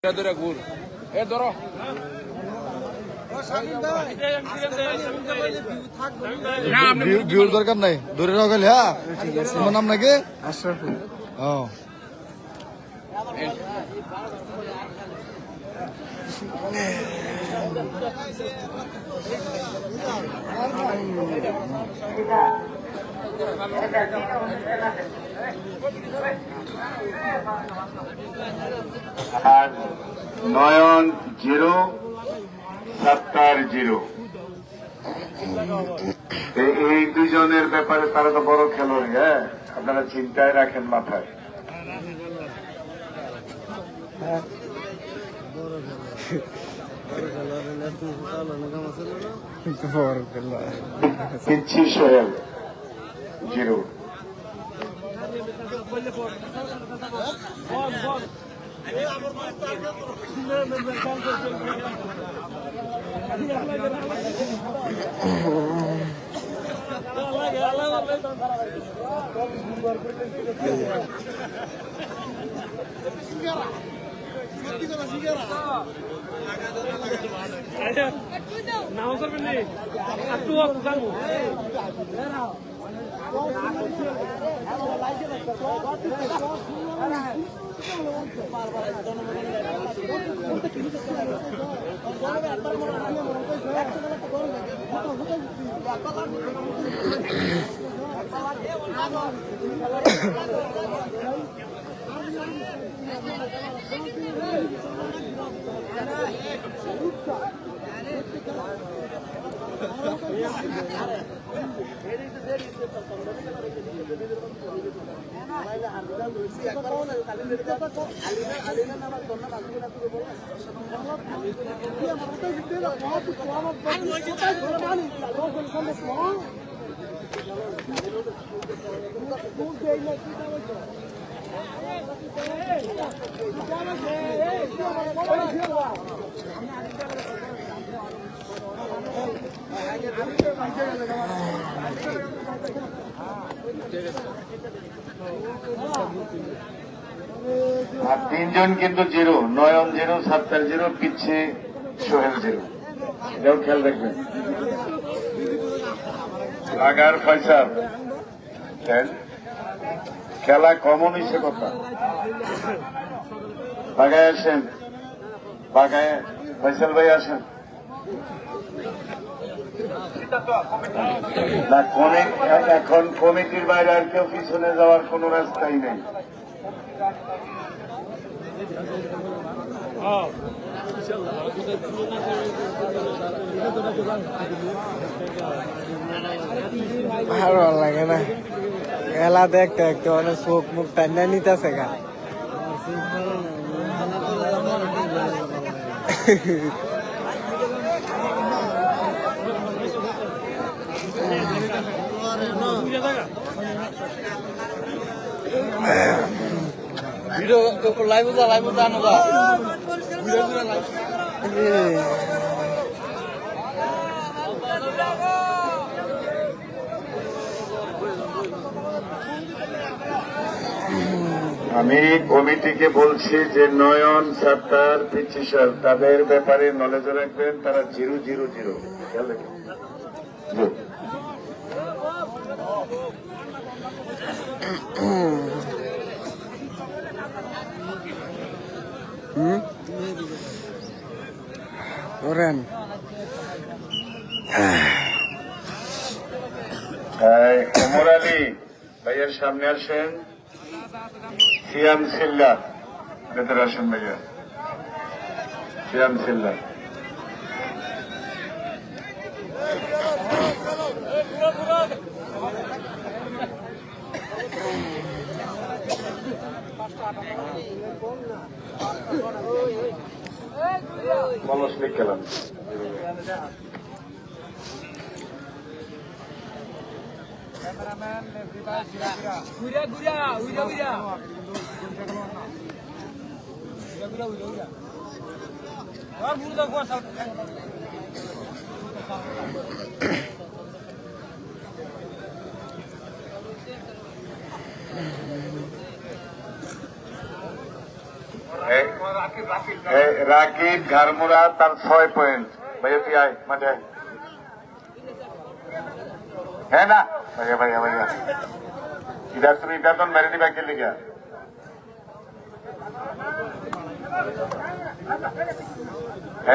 ধরে ঘুর এ ধরো ভিউর দরকার নাই ধরে রাখলে। হ্যাঁ, তোমার নাম নাকি আশরাফুল? ও আর নয়ন 0 ৭ 0। এই দুজনের ব্যাপারে তারা তো বড় খেলোয়াড়। হ্যাঁ, আপনারা চিন্তায় রাখেন মাথায়। পিচ্ছি সোহেল 0। নাও করবেন নি একটু জানো আর তিনজন কিন্তু 0, নয়ন 0, সত্তার 0, পিচ্ছে সোহেল 0। এটাও খেয়াল রাখবেন। লাগার ফয়সাল খেলা কমন হয়েছে কথা। বাগায় আসেন, বাগায় ফয়সাল ভাই আসেন না। এখন কমিটির বাইরে আর কেউ পিছনে যাওয়ার কোন রাস্তাই নেই। ভালো লাগে না খেলা দেখতে দেখতে অনেক চোখ মুখ টান্না নিতেছে গা। ভিডিও লাইভ জানো যা আমি কমিটিকে বলছি যে নয়ন, সত্তার, পিচ্ছি সোহেল তাদের ব্যাপারে নলেজ রাখবেন। তারা 0-0-0 খেয়াল রাখবেন। করেন ওমর আলী ভাইয়ার সামনে আসেন। সিয়াম সিল্লা ভেতরে আসেন ভাইয়া। সিয়াম সিল্লা কলস লিখ খেলাম। রাকিব ঘাড়মুড়া তার 6 পয়েন্ট। ভাইয়া তুই আয় মাঠে আয়। হ্যাঁ না ভাইয়া ভাইয়া ভাইয়া ইধার তুমি বেতন মেরে দিবা কে লিগা?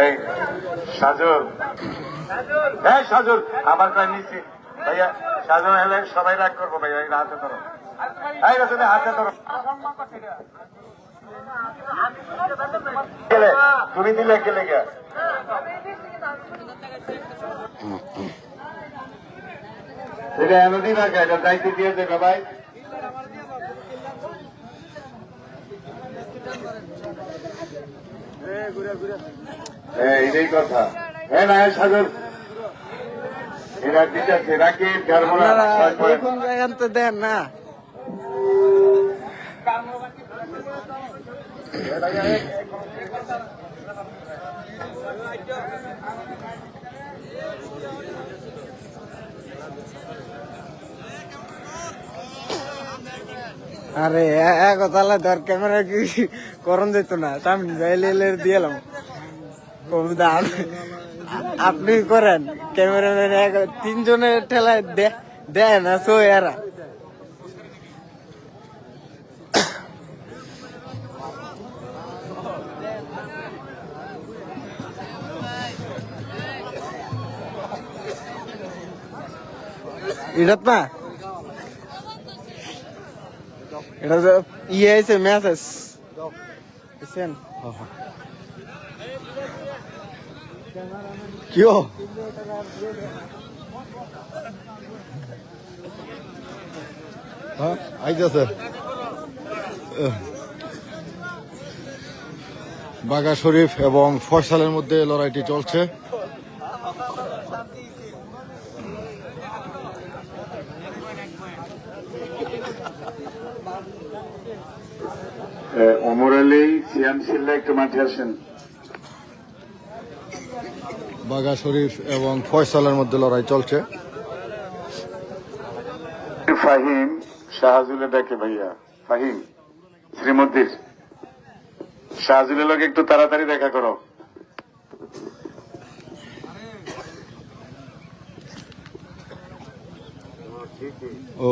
এই সাজুল, হ্যাঁ সাজুল আমার প্রায় নিচ্ছি ভাইয়া। সাজুল হলে সবাই রাগ করবো ভাইয়া। এই হাতে ধরো, এই রাসুল হাতে ধরো। তুমি দিলে কে লেগে? এটা এমনই রাখা, এটা দায়িত্ব দিয়ে দেবে ভাই। এটাই কথা। হ্যাঁ না সাগর এরা দিচ্ছে রাকিব ঘাড়মুড়া দেন না আরে তাহলে ধর ক্যামেরা কি করন যেত না সামনে যাইলে দিয়েলাম দাম আপনি করেন ক্যামেরাম্যান 3 জনের ঠেলায় দেয় না সো এরা এটা না এটা ইয়ে আছে মেসেজ বুঝছেন কিও হ্যাঁ আইতাছে বাঘা শরীফ এবং ফয়সালের মধ্যে লড়াইটি চলছে। ওমর আলী সিয়াম সিল্লা একটু মাঠে আসেন। বাঘা শরীফ এবং ফয়সালের মধ্যে লড়াই চলছে। ফাহিম শাহজুলে ডাকে ভাইয়া। ফাহিম শ্রীমতির শাহজুলের লোক একটু তাড়াতাড়ি দেখা করো। ও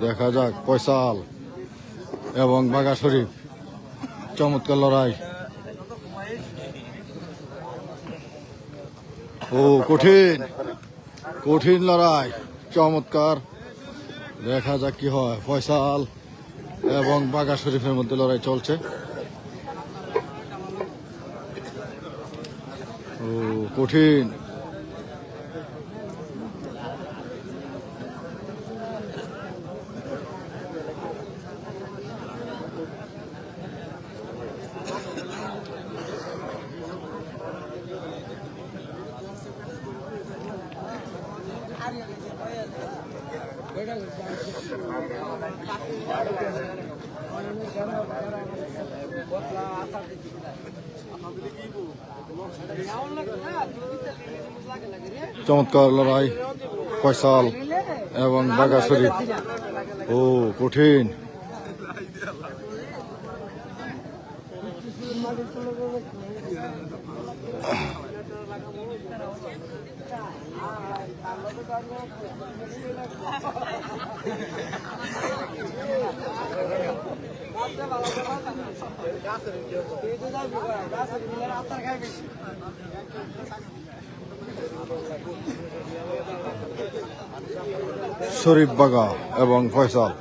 দেখা যাক ফয়সাল এবং বাঘা শরীফ চমৎকার লড়াই। ও কঠিন কঠিন লড়াই চমৎকার। দেখা যাক কি হয়। ফয়সাল এবং বাঘা শরীফের মধ্যে লড়াই চলছে। ও কঠিন চমৎকার লড়াই ফয়সাল এবং বাঘা শরীফ। ও কঠিন শরীফ বাঘা এবং ফয়সাল।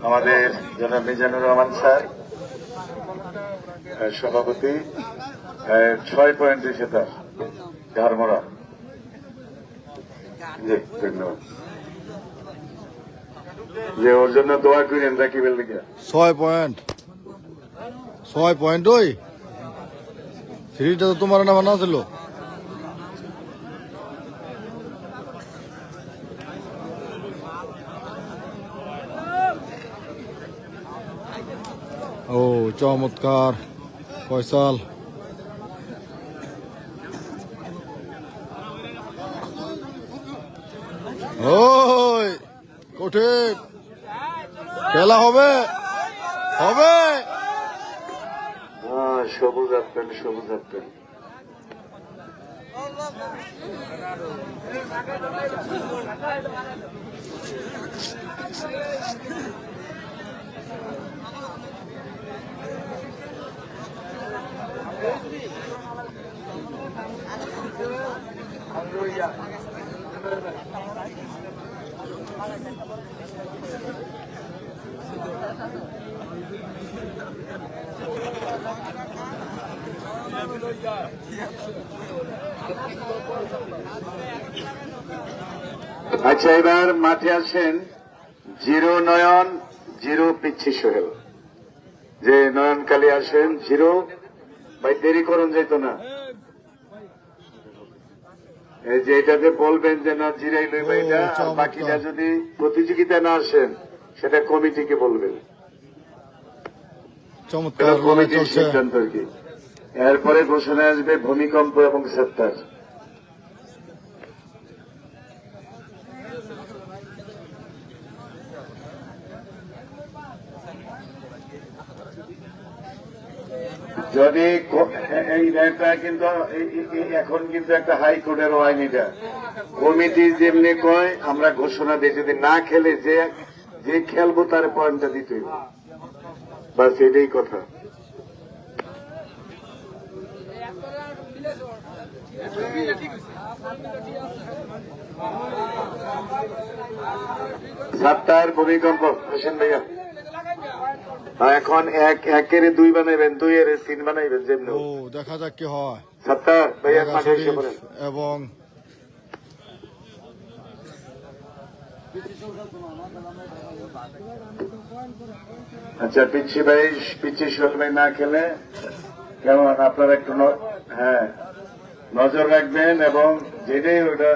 আমাদের জনাব মিজানুর রহমান স্যার সভাপতি 6 পয়েন্ট এসে তার ঘাড়মোড়া। জি ধন্যবাদ। যে ওর জন্য দোয়া করেন রাকিবের লিগে। 6 পয়েন্ট ওই সিরিজটা তো তোমার নাম না ছিল। ও চমৎকার ফয়সাল কঠিন খেলা হবে হবে। সবুজ আপেল, সবুজ আপেল। আচ্ছা, এবার মাঠে আসেন জিরো নয়ন, জিরো পিচ্ছি সোহেল। যে নয়ন কালী আসেন, জিরো ভাই দেরি করুন যেত না। এই যে এটাতে বলবেন যে না জিরাই লই ভাই, এটা আর বাকিটা যদি প্রতিযোগিতা না আসেন সেটা কমিটিকে বলবেন। চমৎকার কমিটির সিদ্ধান্ত আর কি। এরপরে ঘোষণা আসবে ভূমিকম্প এবং সত্তার। যদি এটা কিন্তু এখন কিন্তু একটা হাইকোর্টের আইন, এটা কমিটি যেমনি কয় আমরা ঘোষণা দিই, যদি না খেলে যে খেলবো তার পয়েন্টটা দিতে হবে, বাস এটাই কথা। সাতটার ভূমিকম্প হোসেন ভাইয়া। এখন একের দুই বানাইবেন, দুই এর তিন বানাইবেন যেমনি। ও দেখা যাক কি হয়। সাতটা ভাইয়া মাঠে এসে পড়েন। এবং আচ্ছা, পিচ্ছি ভাই, পিচ্ছি সোহেল ভাই না খেলে কেমন আপনারা একটু হ্যাঁ নজর রাখবেন এবং যেটাই ওটা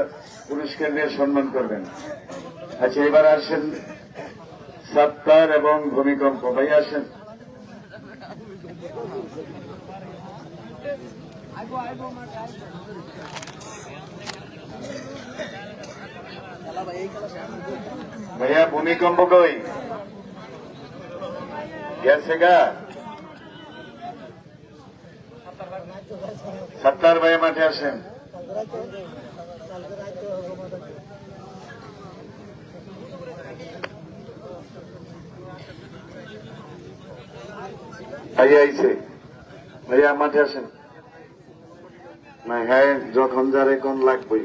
পুরস্কার দিয়ে সম্মান করবেন। আচ্ছা, এবার আসেন সত্তার এবং ভূমিকম্প। ভাই আসেন। ভাইয়া ভূমিকম্প কই গেছে গা? সত্তার ভাইয়া মাঠে আসেন। ভাইয়া আইছে, ভাইয়া মাঠে আসেন না। হ্যাঁ, যখন যারে কোন লাগবেই।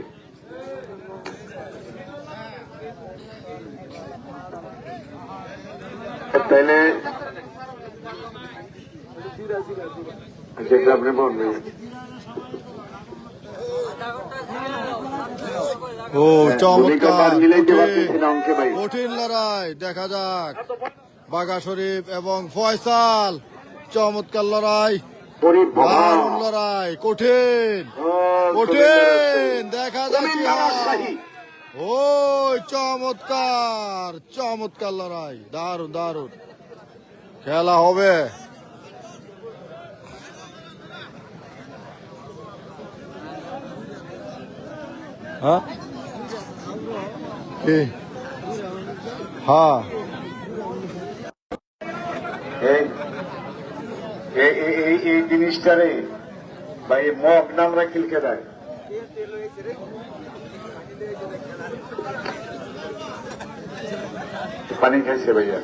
তাইলে যেটা আপনি বলবেন। ও চমৎকার মিলাইতে পারতেছি না অঙ্কে ভাই। কঠিন লড়াই, দেখা যাক বাঘা শরীফ এবং ফয়সাল। চমৎকার লড়াই, দারুণ লড়াই, কঠিন কঠিন, দেখা যাক কি হয়। ও চমৎকার চমৎকার লড়াই, দারুণ দারুণ খেলা হবে। হ্যাঁ হ্যাঁ, এই জিনিসটারে ভাই মগ নাম রাখিলকে দেয়। পানি খাইছে ভাইয়া।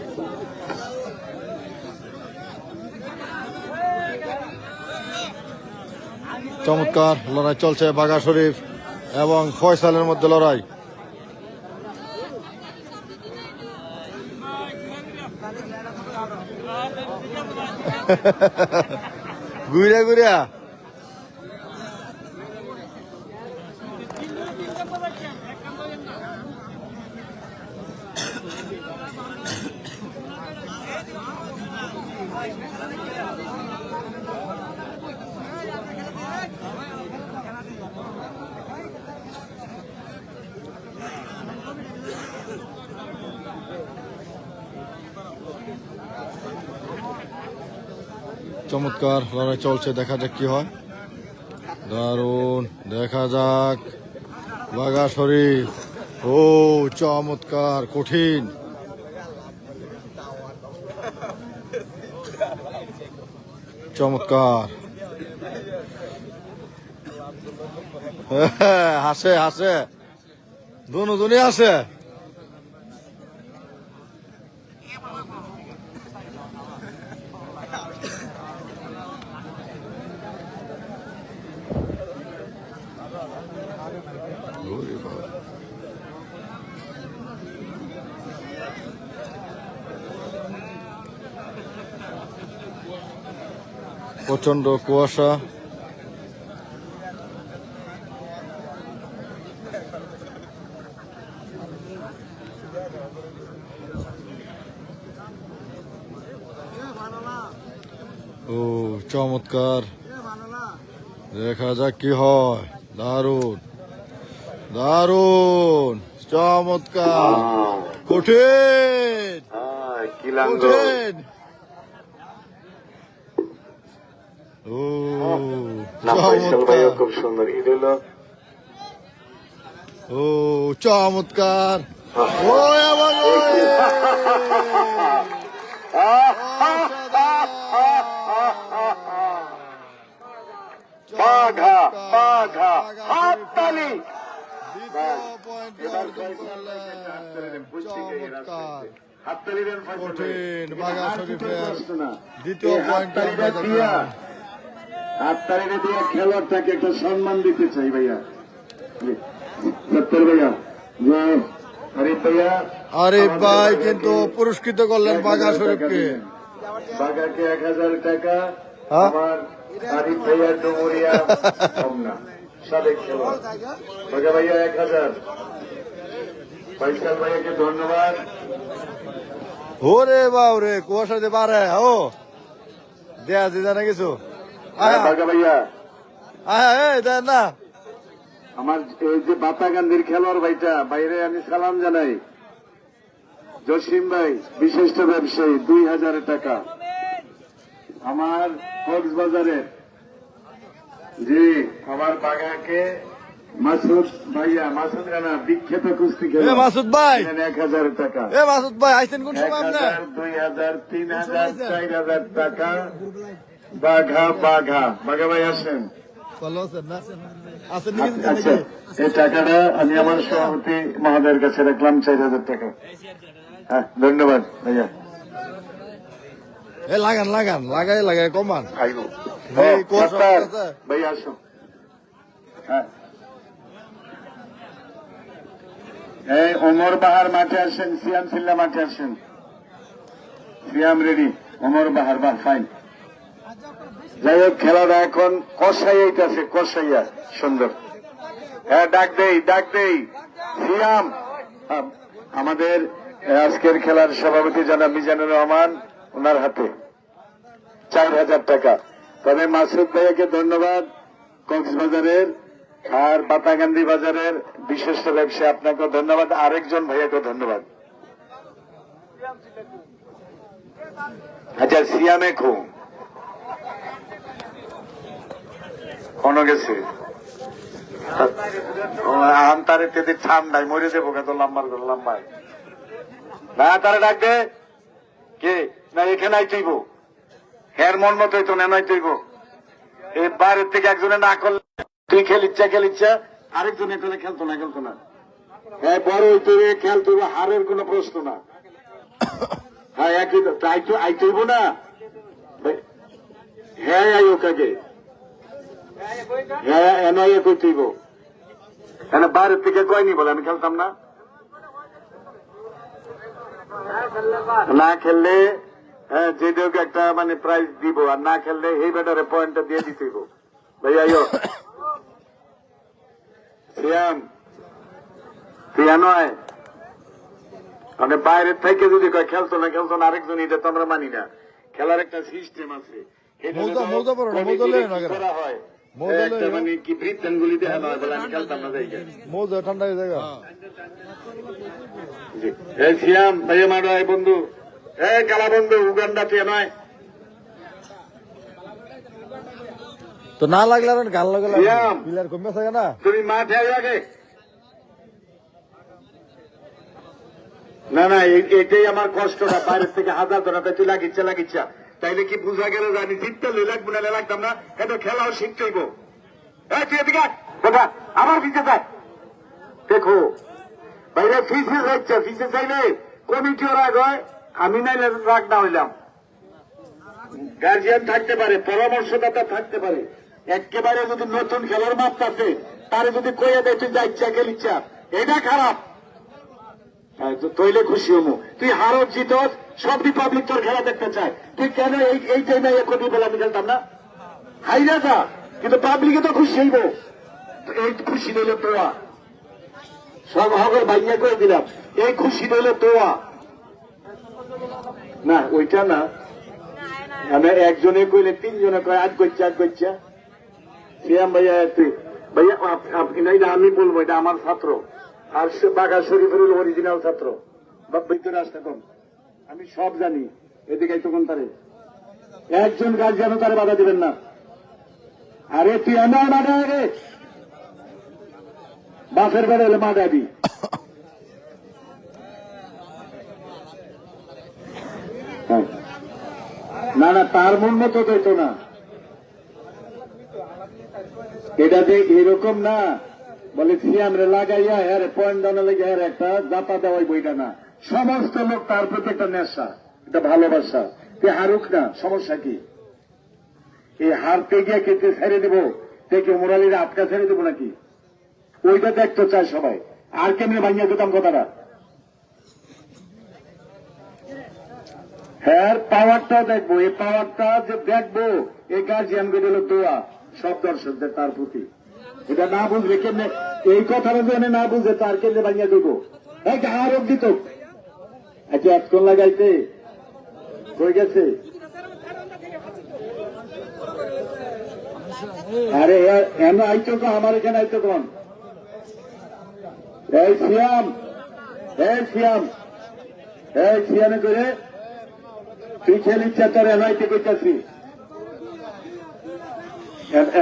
চমৎকার লড়াই চলছে বাঘা শরীফ এবং ফয়সালের মধ্যে লড়াই। ঘুরে ঘুরে চমৎকার লড়াই চলছে, দেখা যাক কি হয়। দারুণ, দেখা যাক বাঘা শরীফ ও চমৎকার, কঠিন। চমৎকার। হাসে হাসে, দুজনই আসে। প্রচন্ড কুয়াশা। ও চমৎকার, দেখা যাক কি হয়। দারুণ দারুণ, চমৎকার, কঠিন কঠিন। ও চমৎকার, খুব সুন্দর। ঈদ হলো ও চমৎকার। ও এবং বাঘা বাঘা হাততালি। চমৎকার, হাততালি দেন ফয়সাল ভাই। কঠিন। বাঘা শরীফের প্রশ্ন না। দ্বিতীয় পয়েন্ট আমরা দেখলাম। হাততালিটা দিয়ে খেলোয়াড়টাকে একটা সম্মান দিতে চাই ভাইয়া। সত্তর ভাইয়া, যে আরিফ ভাইয়া, আরিফ ভাই কিন্তু পুরস্কৃত করলেন বাঘা শরীফকে। বাঘাকে 1000 টাকা। হ্যাঁ? আমার আরিফ ভাইয়া ডুমুরিয়া কম না, সাবেক খেলোয়াড়। বাঘা ভাইয়া 1000। ফয়সাল ভাইয়াকে ধন্যবাদ। ওরে বাবরে, কুয়াশা যে পারে। ও দেয়া দিদা না কিছু। বাঘা ভাইয়া, দেন না। আমার এই যে বাতাগান্ধির খেলোয়াড় ভাইটা, বাইরে আমি সালাম জানাই। জসিম ভাই, বিশিষ্ট ব্যবসায়ী, 2000 টাকা। আমার কক্সবাজারের, জি আমার বাঘাকে মাসুদ ভাইয়া, মাসুদ রানা বিখ্যাত কুস্তি খেলোয়াড়, মাসুদ ভাই, 1000 টাকা। মাসুদ ভাই আইসেন কোন সময়? 1000, 2000, 3000, 4000 টাকা। বাঘা বাঘা বাঘা ভাই আসেন। ভালো আছেন না? আছেন আচ্ছা, এই টাকাটা আমি আমার সভাপতি মহোদয়ের কাছে রাখলাম, 4000 টাকা। হ্যাঁ, ধন্যবাদ ভাইয়া। লাগান লাগান, লাগাই কমান। খাইবো এই কুয়াশা আছে। ভাইয়া আসো। হ্যাঁ, এই ওমর বাহার মাঠে আসেন, সিয়াম সিল্লা মাঠে আসেন। সিয়াম রেডি, ওমর বাহার, বাহ ফাইন। যাই হোক, খেলাটা এখন কষাইয়াইতেছে, কষাইয়া সুন্দর। হ্যাঁ, ডাক দেই সিয়াম। আমাদের আজকের খেলার সভাপতি জনাব মিজানুর রহমান, ওনার হাতে 4000 টাকা। তবে মাসুদ ভাইয়াকে ধন্যবাদ, কক্সবাজারের আর বাতাগান্ধী বাজারের বিশিষ্ট ব্যবসায়ী, আপনাকেও ধন্যবাদ। আরেকজন ভাইয়াকে ধন্যবাদ। আচ্ছা, সিয়ামে খুব কোন গেছে তারে তেদের ঠান্ডায় মরে দেবো, কত লম্বায় না তারা ডাক দে কে না, এখানে আইতেইব। হের মন মতো তো নেই তৈব। এই বাইরের থেকে একজনে না করলে তুই খেলিচ্ছা, আরেকজন এখানে খেলতো না। হ্যাঁ, বড় হইতে খেলতো, হারের কোন প্রশ্ন না। হ্যাঁ, একই আইতেইব না। হ্যাঁ, আইও কাকে, হ্যাঁ এনআইএ করতেইব। এখানে বাইরের থেকে কয়নি বলে আমি খেলতাম না। না খেললে যে দেওকে একটা মানে প্রাইজ দিব, আর না খেললে এই ব্যাটারে পয়েন্টটা দিয়ে দিতেইব। ভাইয়া সিয়াম সিয়া নয়, মানে বাইরের থেকে যদি কয় খেলতো না আরেকজন, এটা তো আমরা মানি না। খেলার একটা সিস্টেম আছে, করা হয়। মানে কি বৃত্তান গুলি দেখা নয় বলে আমি খেলতাম না। ঠান্ডা জায়গা সিয়াম ভাইয়া মারো বন্ধু, কালা বন্ধু, উগান্ডা তে নয় তো না লাগলে গান লাগলে প্লেয়ার কমে থাকে না। তুমি মাঠে আগে না না, এটাই আমার কষ্টটা। বাইরের থেকে হাজার ধরাতে তুই লাগিচ্ছা তাইলে কি বোঝা গেল যে আমি জিততে লাগবো না লাগতাম না? এটা খেলাও শিখতে হইব। তুই এদিকে আয়, দেখা আমার পিছিয়ে দেখ। দেখো বাইরে ফিসে যাচ্ছে, ফিসে চাইলে কমিটি ওরা হয়, আমি নাইলে রাগ না হইলাম। গার্জিয়ান থাকতে পারে, পরামর্শদাতা থাকতে পারে। একেবারে যদি নতুন খেলার মাপ আছে তারে যদি কইয়া দেয় তুই যা ইচ্ছা খেলিচ্ছা, এটা খারাপ। তৈলে খুশি হবো। তুই হারত জিতত সব রিপাবলিক তোর খেলা দেখতে চায়। তুই কেন এই টাইমে কোটি বেলা আমি খেলতাম না? হাইরা যা, কিন্তু পাবলিকে তো খুশি হইব। এই খুশি হইলে তোয়া সব হগর বাইয়া করে দিলাম। এই খুশি হইলে তোয়া না, ওইটা না। আমি একজনে কইলে তিনজনে কয় আজ করছে সিয়াম ভাইয়া ভাইয়া এটা আমি বলবো, এটা আমার ছাত্র। আর বাঘা শরীফের অরিজিনাল ছাত্র। ভিতরে আসতে কম, আমি সব জানি। এদিকে তখন তারে একজন গার্জিয়ানও তারে বাধা দিবেন না। আরে তুই আমার মাঠে আগে বাসের বেড়ে হলে মাঠে আবি। না না, তার মন মতো তো না, এটা যে এরকম না। বলে সিয়ামরে লাগাইয়া হ্যাঁ পয়েন্ট দানা লেগে হ্যাঁ একটা জাতা দেওয়াই বইটা না। সমস্ত লোক তার প্রতি একটা নেশা, এটা ভালোবাসা। তুই হারুক না, সমস্যা কি? এই হারতে গিয়ে কেটে ছেড়ে দেবো, দেখে মোরালিরা আটকা ছেড়ে দেবো নাকি? ওইটা দেখতে চায় সবাই। আর কেমনি ভাঙিয়ে দিতাম কথাটা। হ্যাঁ, পাওয়ারটা দেখবো। এই পাওয়ারটা যে দেখবো, এই গার্জিয়ান গুলো দোয়া সব দর্শকদের তার প্রতি। এটা না বুঝবে কেমনে? এই কথাটা যদি না বুঝে তার কেমনে ভাঙিয়ে দেবো? একটা হার অব্দি তো আচ্ছা এতক্ষণ লাগাইতে হয়ে গেছে। আরে এমন আইতো তো আমার এখানে আইতো কোন? এই সিয়ামে করে তুই খেলিচ্ছা, তোর এনআইতে করতেছি।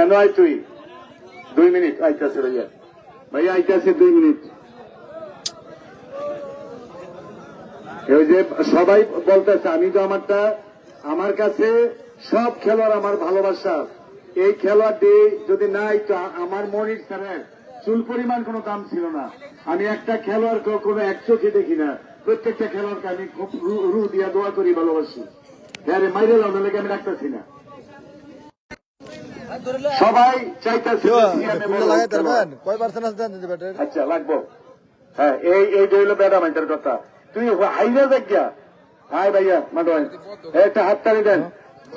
এনআই তুই 2 মিনিট আইতাছে ভাইয়া আইতাছে 2 মিনিট। এই যে সবাই বলতেছে, আমি তো আমার কাছে সব খেলোয়াড় আমার ভালোবাসা। এই খেলোয়াড় দিয়ে যদি না আইতো, আমার মনির স্যারের চুল পরিমাণ কোনো দাম ছিল না। আমি একটা খেলোয়াড়কে কোনো এক চোখে দেখি না, প্রত্যেকটা খেলোয়াড়কে আমি খুব রু দিয়া দোয়া করি, ভালোবাসি। আরে মাইরে লাউনা লেগে আমি রাখতেছি না। সবাই চাইতেছে আচ্ছা লাগবো। হ্যাঁ, এই হইল ব্যাডামেন্টের কথা। তুই হাইরা দেখিয়া হাই ভাইয়া মাদয় একটা হাততালি দেন,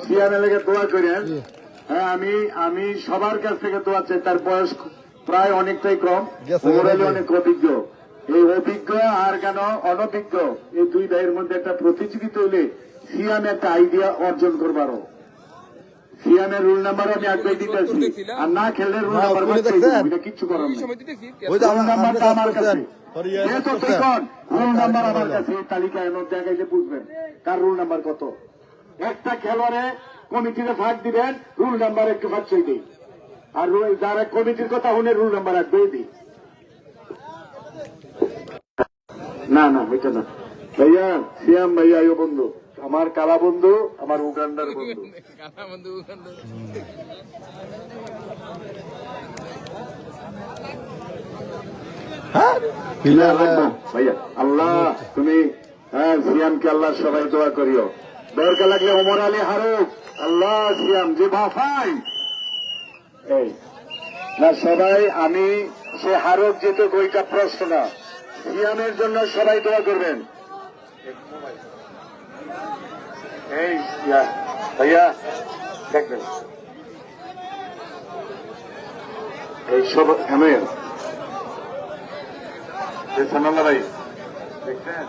সিয়ামে লেগে দোয়া করেন। হ্যাঁ, আমি সবার কাছ থেকে দোয়া চাই। তার বয়স প্রায় অনেকটাই কম, মোরালি অনেক অভিজ্ঞ। এই অভিজ্ঞ আর কেন অনভিজ্ঞ, এই দুই ভাইয়ের মধ্যে একটা প্রতিযোগিতা হইলে সিয়ামে একটা আইডিয়া অর্জন করবারও। সিয়ামের রুল নাম্বার আমি আগে দিতেছি, আর না খেললে রুল নাম্বার এটা কিচ্ছু করার নেই। রুল নাম্বারটা আমার কাছে, যেহেতু রুল নাম্বার আমার কাছে। এই তালিকায় এমন জায়গায় যে বুঝবেন কার রুল নাম্বার কত। একটা খেলোয়াড়ে কমিটিতে ভাগ দিবেন, রুল নাম্বার একটু ভাগছই দিই। আর যারা কমিটির কথা শুনে রুল নাম্বার একটাই দিই। না না ওইটা না ভাইয়া। সিয়াম ভাইয়া বন্ধু আমার, কালা বন্ধু আমার, উগান্ডার বন্ধু। ভাইয়া আল্লাহ তুমি সিয়ামকে আল্লাহ সবাই দোয়া করিও। দরকার লাগলে ওমর আলী হারুক, আল্লাহ সিয়াম যে ভাফাই এই না সবাই। আমি সে হারুক যেত ওইটা প্রশ্ন না। সিয়ামের জন্য সবাই দোয়া করবেন। এই ভাইয়া দেখবেন এই সব হ্যাঁ সানাল্লা ভাই দেখছেন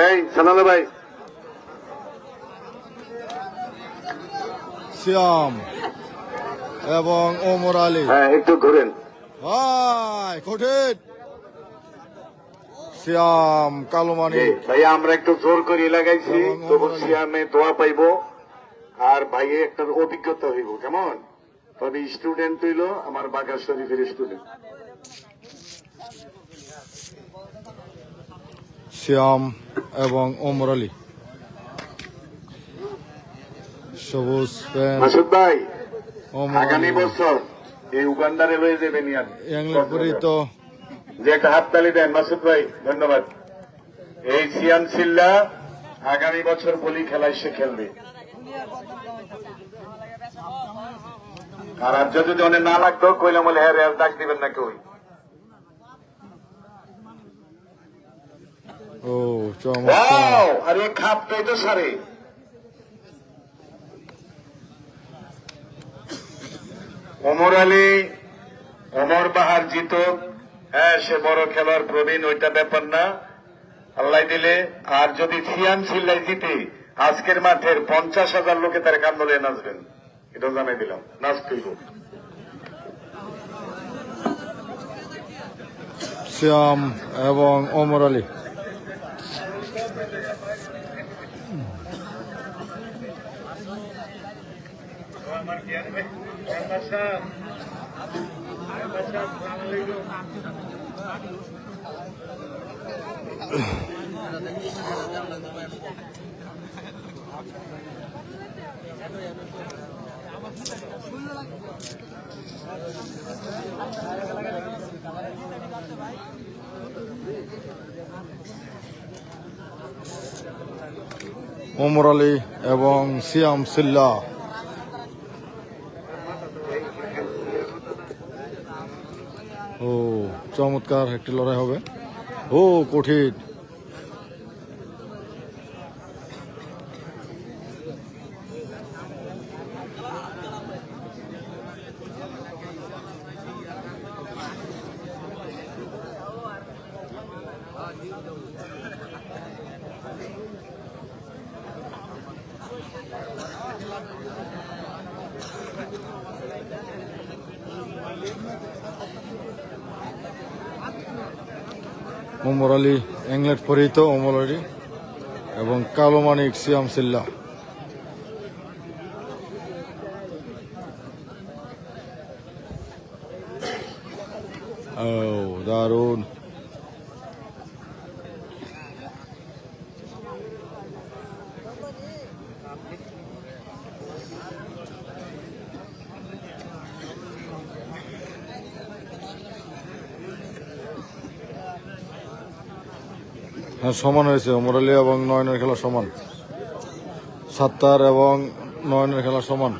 এই সানাল্লা ভাই সিয়াম এবং ওমর আলী। হ্যাঁ একটু ঘুরেন ভাই কঠিন। সিয়াম কালোমানি ভাইয়া আমরা একটু জোর করে লাগাইছি, তবু সিয়ামে দোয়া পাইবো। আর ভাইয়ে একটা অভিজ্ঞতা হইব, কেমন? তবে স্টুডেন্ট হইল আমার বাঘা শরীফের স্টুডেন্ট। শ্যাম এবং ওমর আলী সবুজ প্যান্ট। মাসুদ ভাই, ওমর আগামী আলী বছর এই উগান্ডারে লয়ে যাবেন ইয়ান ইংল্যান্ড পরিহিত যে একটা হাততালি দেন মাসুদ ভাই, ধন্যবাদ। এই সিয়াম সিল্লা আগামী বছর বলি খেলায় সে খেলবে। আর রাজ্য যদি অনেক না লাগতো কইলাম বলে হ্যাঁ আর ডাক দিবেন না কেউ। ও চমৎকার। আর এই খাপটাই তো সারে। ওমর আলী, ওমর বাহার জিতুক, হ্যাঁ সে বড় খেলোয়াড় প্রবীণ, ওইটা ব্যাপার না, আল্লাহ দিলে। আর যদি সিয়াম সিল্লাই জিতে আজকের মাঠের 50,000 লোকে তার কান্দলে নাচবেন, এটাও জানাই দিলাম, নাচতেই হোক। শ্যাম এবং ওমর আলী ওমর আলী এবং সিয়াম সিল্লা। ও চমৎকার একটি লড়াই হবে। ও কঠিন। ওমর আলী ইংল্যান্ড পরিহিত ওমর আলী এবং কালো মানিক সিয়াম সিল্লা। ও দারুণ। হ্যাঁ সমান হয়েছে, ওমর আলী এবং নয়নের খেলা সমান, সাত্তার এবং নয়নের খেলা সমান।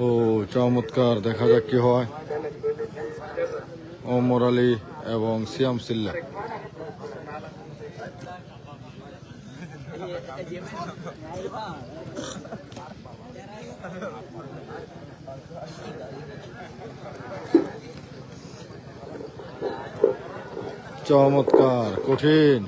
ও চমৎকার, দেখা যাক কি হয়। ওমর আলী এবং সিয়াম সিল্লা। চমৎকার, কঠিন।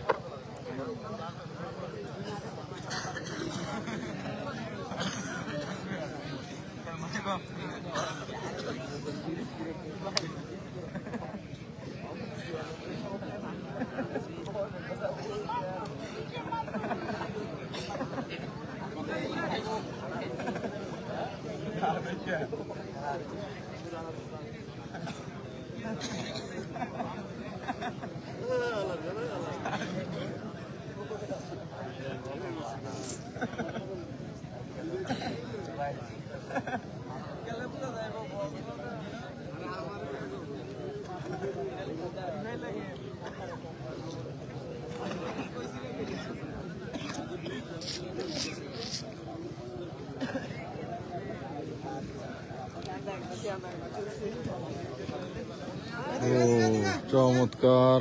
ও চমৎকার।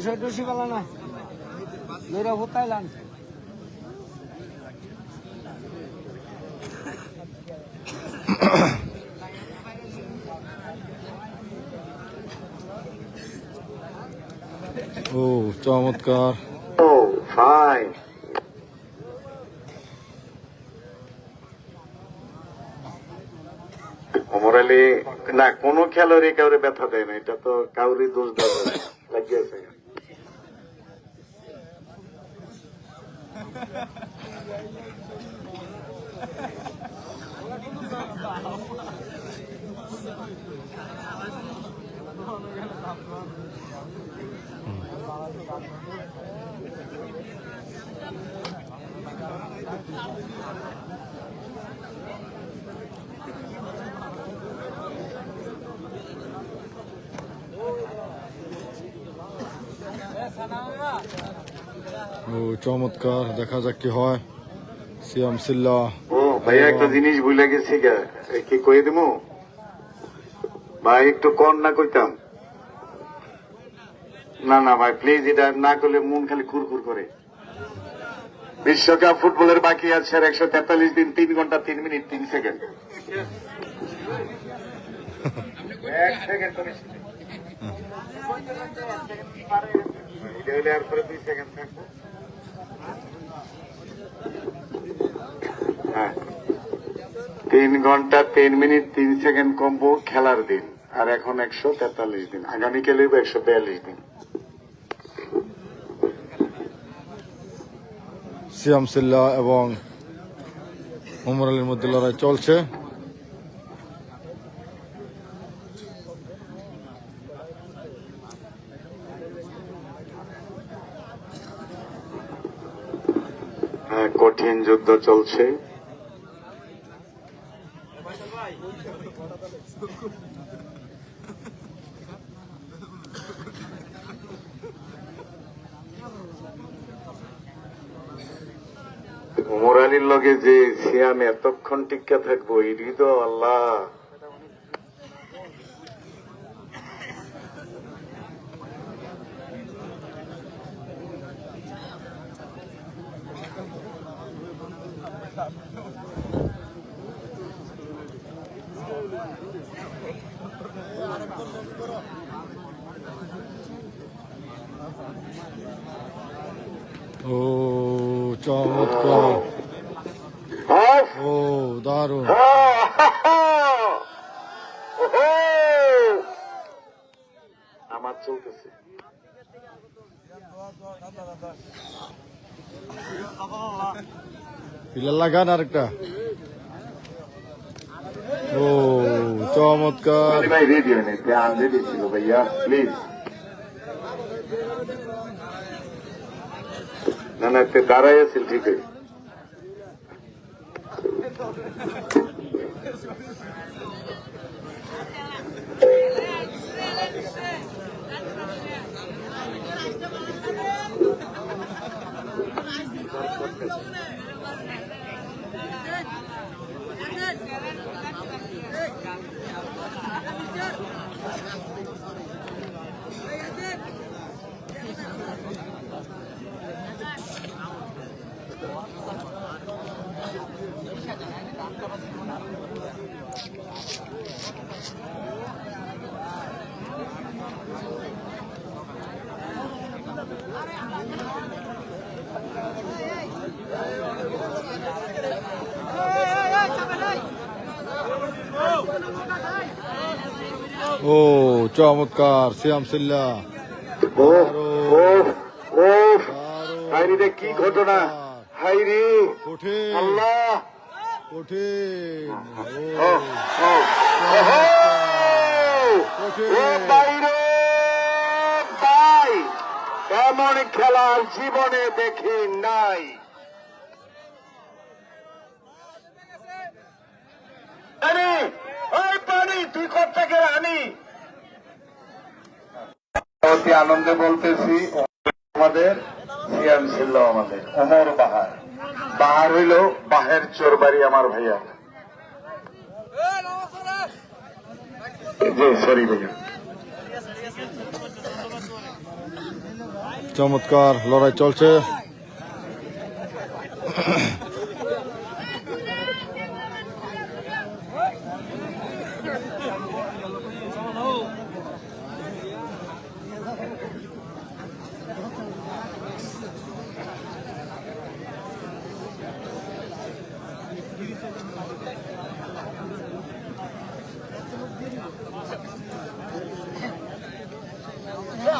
রসে টসি বলা না লইরা হতাইলাম ও চমৎকার। ও ফাইন। ওমর আলী না কোনো খেলোয়াড়ই কাউরে ব্যথা দেয় না, এটা তো কাউরই দোষ দেওয়া যায় না। লাগিয়েছে ও চমৎকার, দেখা যাক কি হয়। সিয়াম সিল্লা। ও ভাইয়া একটা জিনিস ভুলে গেছি, কি কয়ে দেবো ভাই, একটু কম না কইতাম না। না ভাই প্লিজ, এটা না করলে মন খালি কুরকুর করে। বিশ্বকাপ ফুটবলের বাকি আছে আর 143 দিন, 3 ঘন্টা 3 মিনিট 3 সেকেন্ড। 1 সেকেন্ড তো বেশি নেই। এটা হলে আর পরে 2 সেকেন্ড থাকবো। হ্যাঁ, 3 ঘন্টা 3 মিনিট 3 সেকেন্ড কমবো খেলার দিন, আর এখন 143 দিন, আগামীকালে 142 দিন। সিয়াম সিল্লা এবং ওমর আলীর মধ্যে লড়াই চলছে। হ্যাঁ, কঠিন যুদ্ধ চলছে। ওমর আলীর লগে যে সিয়াম এতক্ষণ টিকা থাকবো, এটি তো আল্লাহ। ও চমৎকার, ও দারুণ। আমার চলতেছে। পিলার লাগান আরেকটা। ও চমৎকার। ভাই রেডি হয়নি, রেডি ছিল ভাইয়া, প্লিজ। না না, দাঁড়াই আছিল ঠিকই। ও চমৎকার, সিয়াম সিল্লা। হাইরে কি ঘটনা, হাইরে কঠিন, আল্লাহ কঠিন, ভাই, এমন খেলার জীবনে দেখি নাই। ওই পানি তুই কোথেকে আনি? অতি আনন্দে বলতেছি, আমাদের সিয়াম ছিল, আমাদের ওমর বাহার। বাহার হইল বাহের চোরবাড়ি আমার ভাইয়া। জি সরি ভাইয়া। চমৎকার লড়াই চলছে।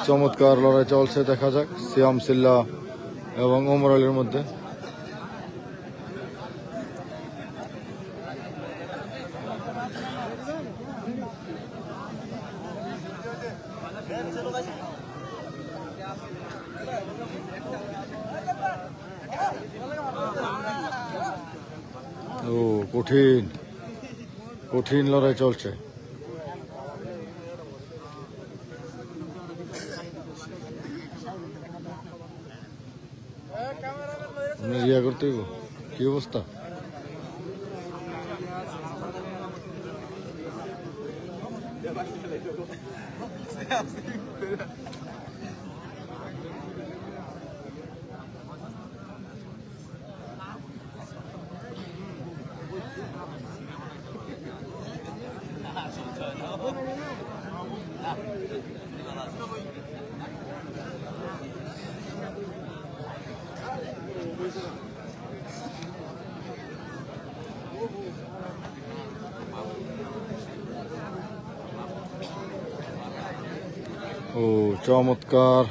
চমৎকার লড়াই চলছে, দেখা যাক সিয়াম সিল্লা এবং ওমর আলীর মধ্যে। ও কঠিন কঠিন লড়াই চলছে। ইয়া করতে হইব, কি অবস্থা? ও চমৎকার।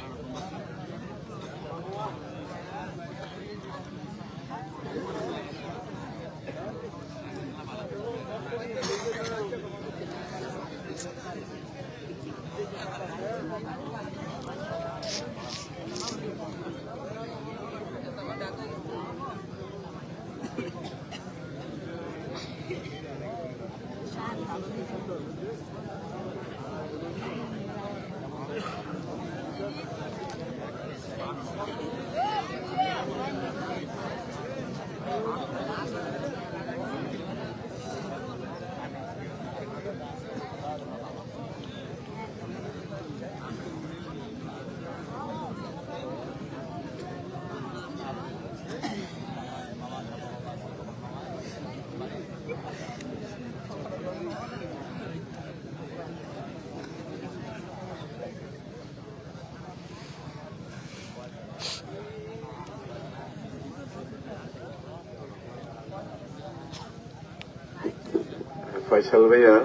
ফয়সাল ভাইয়া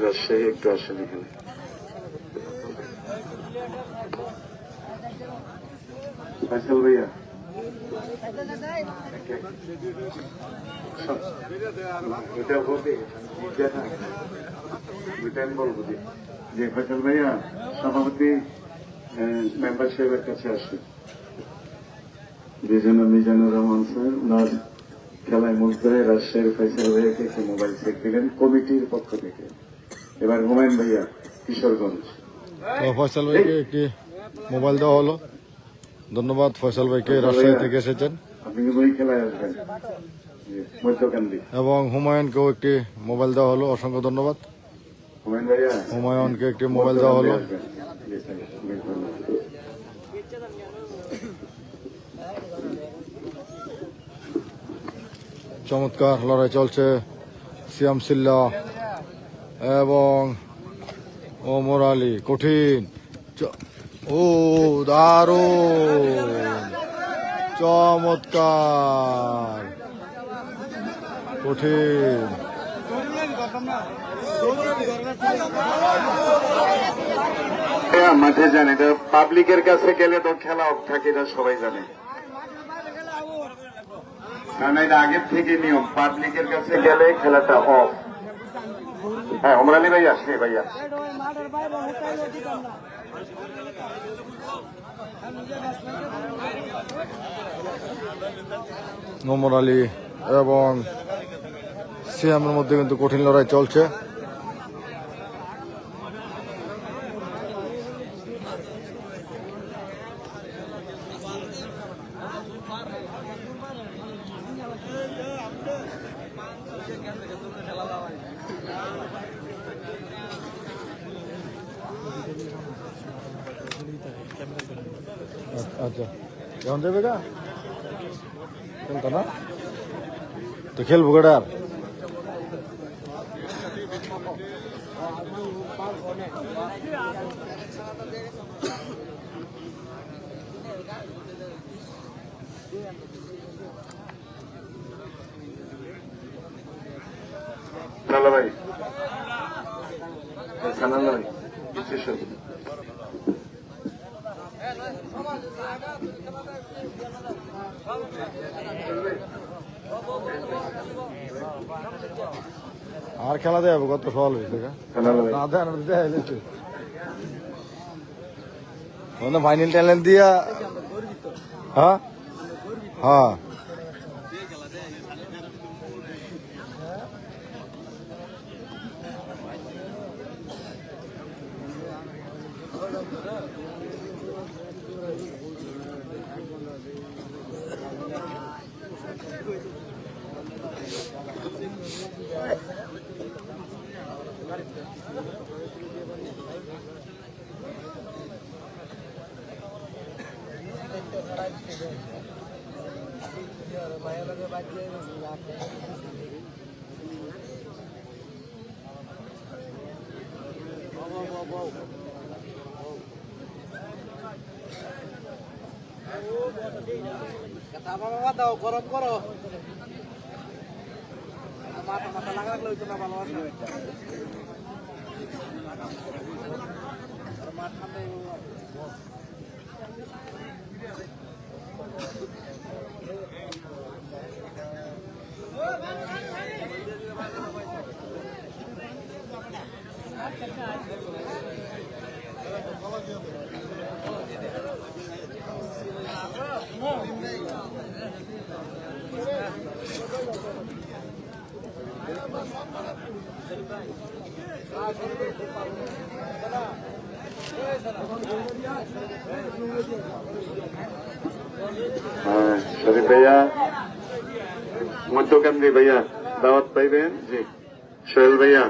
রাজশাহী একটু আসেন এখানে। ফয়সাল ভাইয়া এটা বলতে বলবো যে ফয়সাল ভাইয়া সভাপতি মেম্বার সাহেবের কাছে আসে। দুজনে মিজানুর রহমান স্যার ওনার খেলায় মুগ্ধ হয়ে রাজশাহীর ফয়সাল ভাইয়াকে একটি মোবাইল সেট দিলেন কমিটির পক্ষ থেকে। এবার হুমায়ুন ভাইয়া কিশোরগঞ্জ। ফয়সাল ভাইকে একটি মোবাইল দেওয়া হলো। ধন্যবাদ ফয়সাল ভাইকে, রাজশাহী থেকে এসেছেন। আপনি কি বই খেলায় আসবেন মধ্যকান্দি? এবং হুমায়ুনকেও একটি মোবাইল দেওয়া হলো, অসংখ্য ধন্যবাদ। হুমায়ুন ভাইয়া হুমায়ুনকে একটি মোবাইল দেওয়া হলো। চমৎকার লড়াই চলছে সিয়াম সিল্লা এবং ওমর আলী। কঠিন, ও দারুণ, চমৎকার, কঠিন। মাঠে যান, এটা পাবলিকের কাছে গেলে তো খেলা অফ থাকে, এটা সবাই জানে। কারণ এটা আগের থেকে নিয়ম, পাবলিকের কাছে গেলে খেলাটা অফ। হ্যাঁ ওমর আলী ভাইয়া, সে ভাইয়া ওমর আলী এবং সিয়ামের মধ্যে কিন্তু কঠিন লড়াই চলছে। আচ্ছা কেমন যাবে গা খেলতো না তো খেলবো কেটা আর চলো ভাই সানাল ভাই পিছিয়ে শোল আর খেলা দেবে কত ফল হয়েছে সানাল ভাই না দেয় ফাইনাল ট্যালেন্ট দিয়া হ্যাঁ হ্যাঁ দাও গরম করো মাথা মাথা লাগালে হইতো না ভালো আছে শরীফ ভাইয়া মধ্যকেন্দ্রী ভাইয়া দাওয়াত পাইবেন জি সোহেল ভাইয়া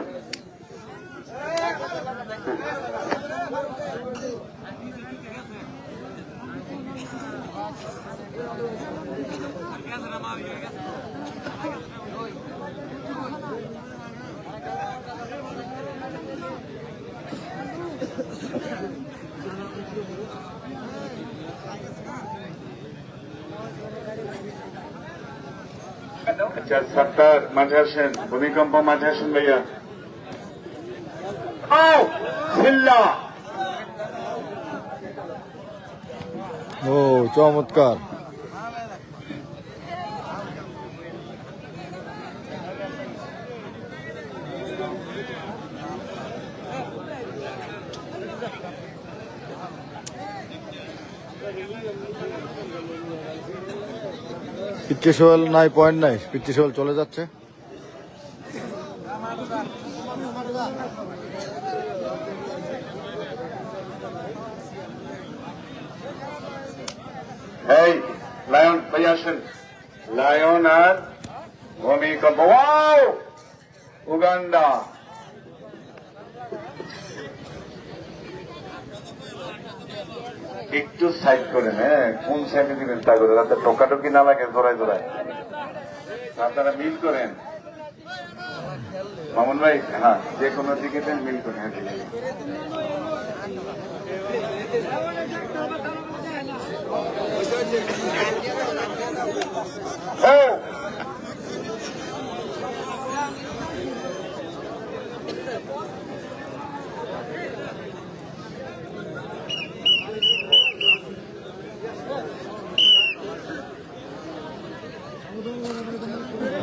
আচ্ছা সাত্তার মাঝে আসেন ভূমিকম্প মাঝে আসেন ভাইয়া ও চমৎকার পিচ্চি সোহেল নাই পয়েন্ট নাই পিচ্চি সোহেল চলে যাচ্ছে এই লায়ন ভাইয়া আসেন লায়ন আর ভূমিকম্প ওয়াও উগান্ডা একটু সাইড করেন হ্যাঁ কোন সাইডে দিবেন তা করে যাতে টোকাটুকি না লাগে জোড়ায় জোড়ায় আপনারা মিল করেন মামুন ভাই হ্যাঁ যে কোনো দিকে দেন মিল করেন হ্যাঁ ঠিক আছে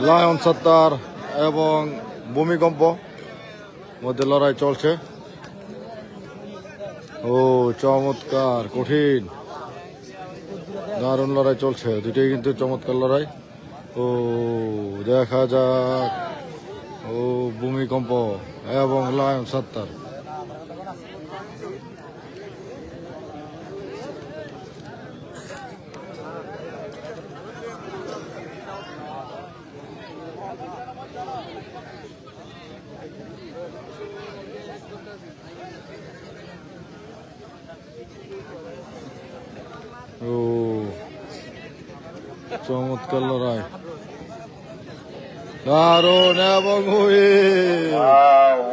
লায়ন সত্তার এবং ভূমিকম্প মধ্যে লড়াই চলছে ও চমৎকার কঠিন দারুণ লড়াই চলছে দুটোই কিন্তু চমৎকার লড়াই ও দেখা যাক ও ভূমিকম্প এবং লায়ন সত্তার ও চমৎকার লড়াই, দারুণ এবং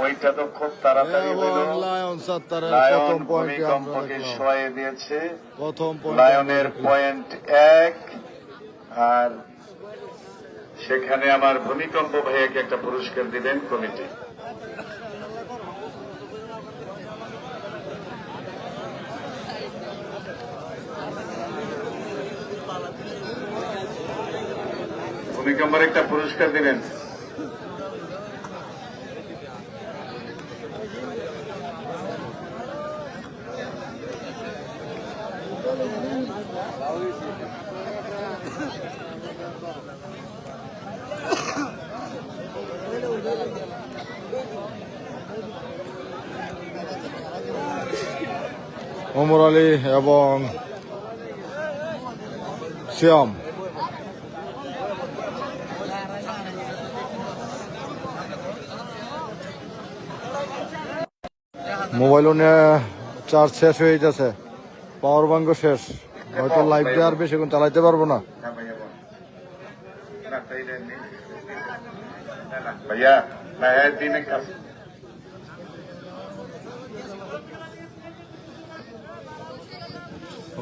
ওইটা তো খুব তাড়াতাড়ি হইল। লায়ন সাত্তারের লায়ন প্রথম পয়েন্টে আমরা ভূমিকম্পকে দেখলাম। সয়ে দিয়েছে। প্রথম লায়নের পয়েন্ট 1, আর সেখানে আমার ভূমিকম্প ভাইয়াকে একটা পুরস্কার দিবেন কমিটি। ভূমিকম্পের একটা পুরস্কার দিবেন। ওমর আলী এবং শ্যাম। মোবাইলও নিয়ে চার্জ শেষ হয়ে যাচ্ছে, পাওয়ার ব্যাঙ্কও শেষ, হয়তো লাইভ দিয়ে আর বেশিক্ষণ চালাইতে পারবো না। ভাইয়া দিনে কাজ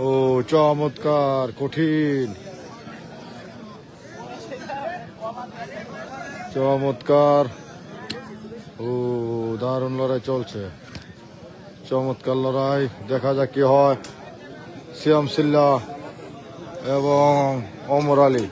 ও চমৎকার, কঠিন, চমৎকার, ও দারুণ লড়াই চলছে, চমৎকার লড়াই, দেখা যাক কি হয়। সিয়াম সিল্লা এবং ওমর আলী।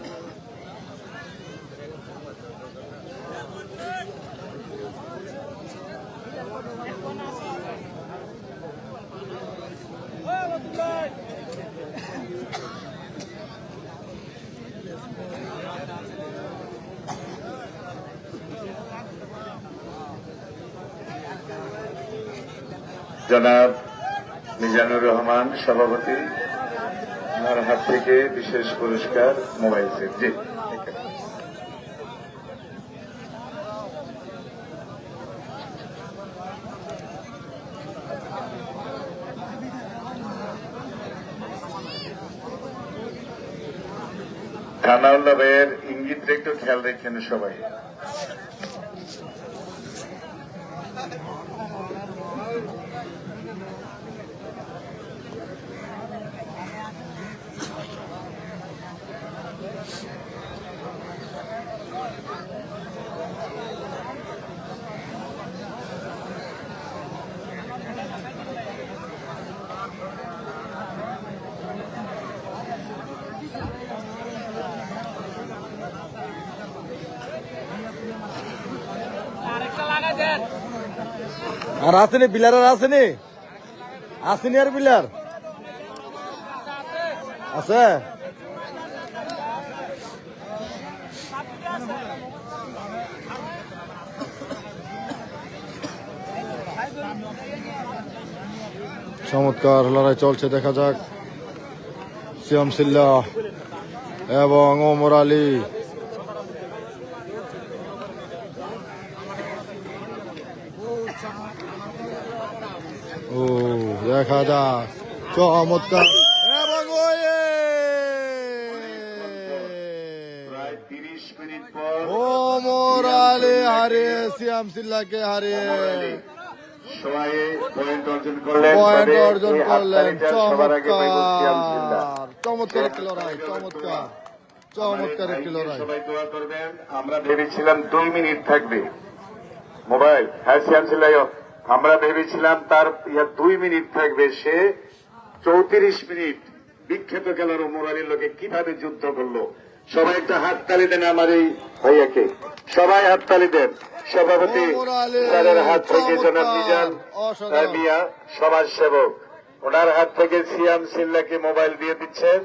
জনাব মিজানুর রহমান সভাপতি, ওনার হাত থেকে বিশেষ পুরস্কার মোবাইল সেট। জি, খানাউল্লাহ ভাইয়ের ইঙ্গিতটা একটু খেয়াল রেখেন সবাই। আর আসেনি বিলার, আর আসেনি, আসেনি আর বিলার আছে। চমৎকার লড়াই চলছে, দেখা যাক সিয়াম সিল্লা এবং ওমর আলী। ও দেখা যাক, চমৎকার এবং প্রায় 30 মিনিট পর ওমর আলী হারিয়ে সিয়াম সিল্লাকে হারিয়ে সবাই পয়েন্ট অর্জন করলেন। পয়েন্ট তবে অর্জন এই করলেন। হাততালিটা সবার আগে পাইব সিয়াম সিল্লা। চমৎকার একটি লড়াই, চমৎকার, চমৎকার একটি লড়াই। সবাই দোয়া করবেন। আমরা ভেবেছিলাম 2 মিনিট থাকবে মোবাইল। হ্যাঁ সিয়াম সিল্লাইও, আমরা ভেবেছিলাম তার 2 মিনিট থাকবে, সে 34 মিনিট বিখ্যাত খেলার ওমর আলীর লোকে কিভাবে যুদ্ধ করলো। সবাই একটা হাততালি দেন আমার এই ভাইয়াকে, সবাই হাততালি দেন। সভাপতি স্যারের হাত থেকে জনাব মিজান মিয়া সমাজ সেবক, ওনার হাত থেকে সিয়াম সিল্লাকে মোবাইল দিয়ে দিচ্ছেন।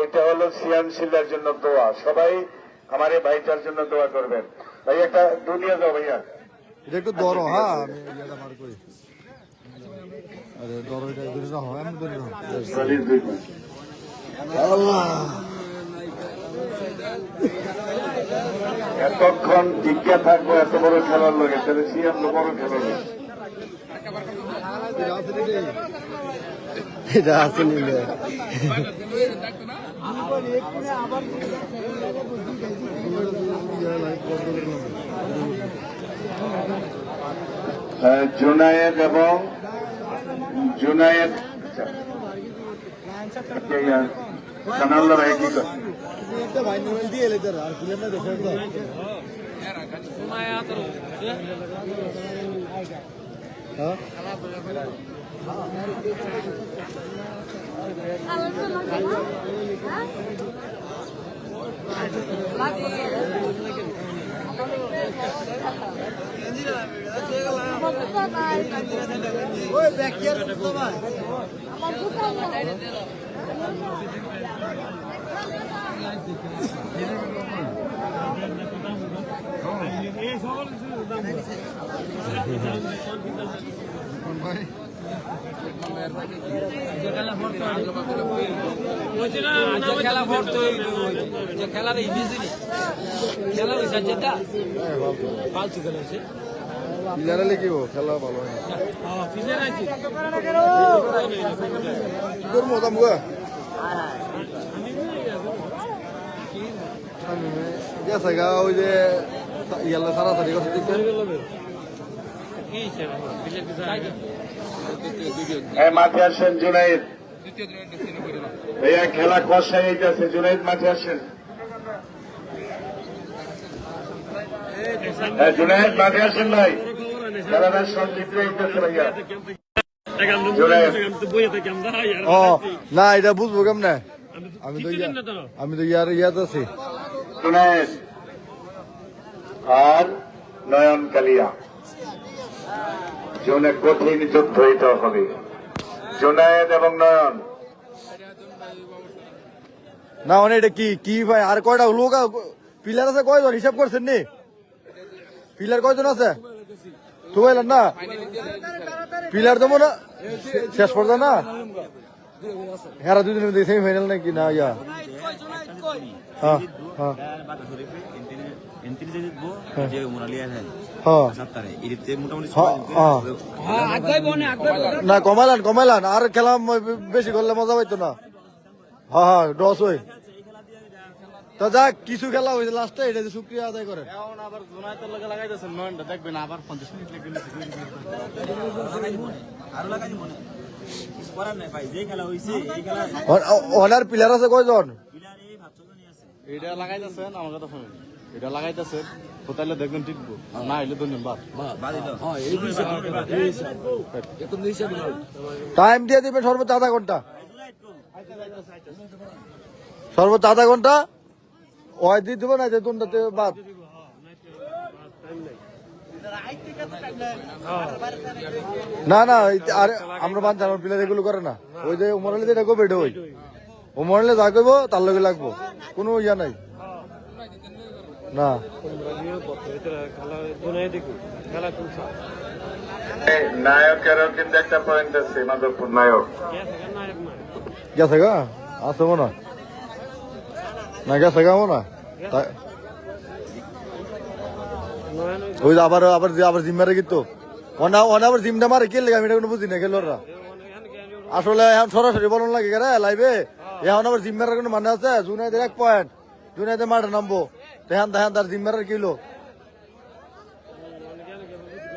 এটা হলো সিয়াম সিল্লার জন্য দোয়া। সবাই আমার এই ভাইটার জন্য দোয়া করবেন। ভাই একটা দুনিয়া দাও ভাইয়া, এটা একটু ধরো। হ্যাঁ আমি ইয়েটা বার করি। আরে ধরো, এটা ধরে রাখো, আমি ধরে রাখো। এতক্ষণ টিকা থাকবো এত বড় খেলার লোক, তাহলে সিয়াম তো বড় খেলার লোক। এটা আসেনি, জুনায়েদ এবং জুনায়েদ কানাল্লা ভাই কি করে? খেলা প্লেয়ারে কি খেলা ভালো হয় গেছে গা ওই যে ইয়ালে তাড়াতাড়ি করতে মাঠে আসেন জুনাইদ ভাইয়া, খেলা কষাই যাচ্ছে। জুনাইদ মাঠে আসেন। জুনাইদ মাঠে আসেন ভাই, খেলাটা সংক্ষিপ্ত হইতেছে ভাইয়া। ও না, এটা বুঝবো কেমনে? আমি তো ইয়াত আছি। জুনাইদ আর নয়ন কালিয়া, জুনে কঠিন যুদ্ধ হইতে হবে। জুনায়েদ এবং নয়ন। না মানে এটা কি কি ভাই? আর কয়টা লোক পিলার আছে? কয়জন হিসাব করছেন নি? পিলার কয়জন আছে? তুইলেন না পিলার দেবো না শেষ পর্যন্ত না? হেরা দুদিনের মধ্যে সেমিফাইনাল নাকি না? ইয়া হ্যাঁ হ্যাঁ না, কমাইলান আর খেলা বেশি করলে মজা পাইতো না। হ্যাঁ হ্যাঁ ডস হই তো যাক, কিছু খেলা হয়েছে লাস্টে, এটা শুক্রিয়া আদায় করেন। ওনার প্লেয়ার আছে কয়জন? এটা লাগাইতেছেন আমার কথা শুনুন, এটা লাগাইতেছেন কোথায় দেখবেন টিকবো, না হইলে ধন্যবাদ। টাইম দিয়ে দিবেন সর্বোচ্চ আধা ঘন্টা, সর্বোচ্চ আধা ঘন্টা। ওই দিয়ে দেবো না যে তোমরাতে বাদ। না না আর আমরা বান্ধব আমার প্লেয়ার এগুলো করে না। ওই যে উমর আলী যেটা করবো এটা ওই উমর আলী যা করবো তার লগে লাগবো, কোনো ইয়া নাই। না নায়কেরও কিন্তু একটা পয়েন্ট আছে, মাধবপুর নায়ক গেছে গা আছে মনে হয় না, গেছে গা মনে হয়। ওই আবার আবার আবার জিম মারে কিন্তু আবার জিমটা মারে কে লেগে আমি এটা কোনো বুঝি না খেলোয়াড়রা। আসলে এখন সরাসরি বলন লাগে রে লাইভে, এখন আবার জিম মারার কোনো মানে আছে? জুনাইদের 1 পয়েন্ট, জুনাইদের মাঠে নামবো তেহান তেহান তার জিম মারার কিলো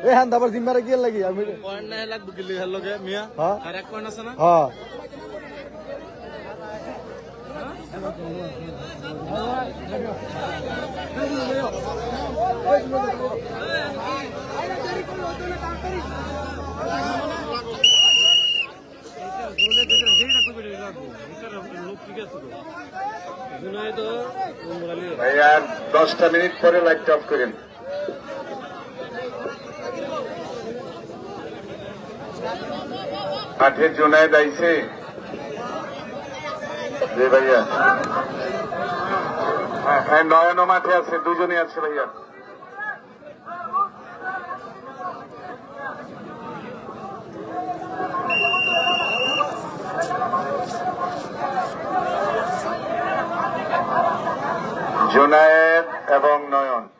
এ হ্যাঁ আবার জিম মারা কি লাগি আমি পয়েন্ট নাই লাগবে কি লগে মিয়া, হ্যাঁ আর 1 পয়েন্ট আছে না? হ্যাঁ ভাইয়া 10টা মিনিট পরে লাইটটা অফ করেন। মাঠে জুনায়েদ আইছে রে ভাইয়া। হ্যাঁ নয়নও মাঠে আছে, দুজনই আছে ভাইয়া। জুনায়েদ এবং নয়ন।